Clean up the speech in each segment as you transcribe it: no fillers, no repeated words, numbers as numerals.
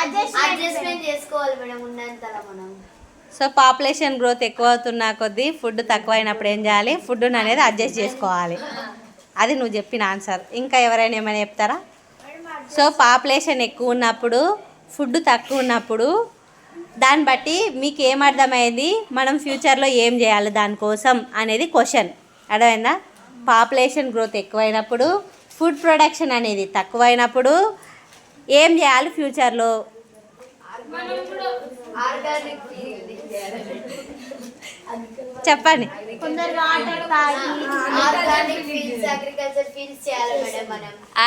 Adjustment చేసుకోవాలి madam ఉన్నంతలా మనం. So population growth ఎక్కువ అవుతున్న కొద్దీ ఫుడ్ తక్కువైనప్పుడు ఏం చేయాలి? ఫుడ్ అనేది అడ్జస్ట్ చేసుకోవాలి. అది నువ్వు చెప్పిన ఆన్సర్. ఇంకా ఎవరైనా ఏమైనా చెప్తారా? సో పాపులేషన్ ఎక్కువ ఉన్నప్పుడు, ఫుడ్ తక్కువ ఉన్నప్పుడు దాన్ని బట్టి మీకు ఏమర్థమైంది, మనం ఫ్యూచర్లో ఏం చేయాలి దానికోసం అనేది క్వశ్చన్. అర్థమైందా? పాపులేషన్ గ్రోత్ ఎక్కువైనప్పుడు, ఫుడ్ ప్రొడక్షన్ అనేది తక్కువైనప్పుడు ఏం చేయాలి ఫ్యూచర్లో? చెప్పండి.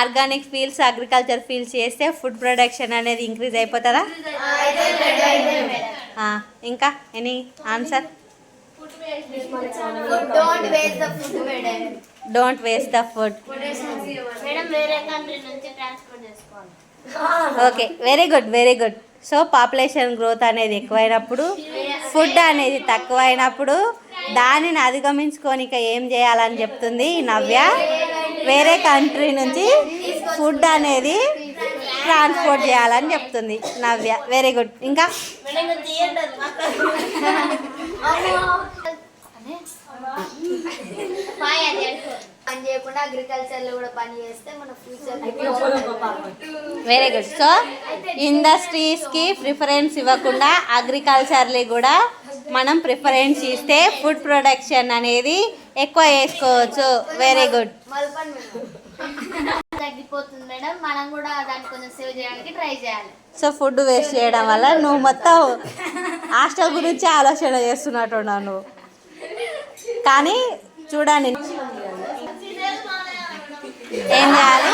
ఆర్గానిక్ ఫీల్డ్స్, అగ్రికల్చర్ ఫీల్డ్స్ చేస్తే ఫుడ్ ప్రొడక్షన్ అనేది ఇంక్రీజ్ అయిపోతుందా? ఇంకా any answer? Don't waste the food. Okay, very good, very good. So population growth అనేది ఎక్కువైనప్పుడు, ఫుడ్ అనేది తక్కువైనప్పుడు దానిని అధిగమించుకోనిక ఏం చేయాలని చెప్తుంది నవ్య? వేరే కంట్రీ నుంచి ఫుడ్ అనేది ట్రాన్స్పోర్ట్ చేయాలని చెప్తుంది నవ్య. Very good. ఇంకా పని చేయకుండా అగ్రికల్చర్లో కూడా పని చేస్తే మన ఫ్యూచర్. Very good. సో ఇండస్ట్రీస్కి ప్రిఫరెన్స్ ఇవ్వకుండా అగ్రికల్చర్ని కూడా మనం ప్రిఫరెన్స్ ఇస్తే ఫుడ్ ప్రొడక్షన్ అనేది ఎక్కువ చేసుకోవచ్చు. Very good. తగ్గిపోతుంది మేడం, మనం కూడా దాన్ని కొంచెం సేవ్ చేయడానికి ట్రై చేయాలి. సో ఫుడ్ వేస్ట్ చేయడం వల్ల నువ్వు మొత్తం హాస్టల్ గురించి ఆలోచన చేస్తున్నట్టున్నావు నువ్వు. కానీ చూడండి ఏం చేయాలి?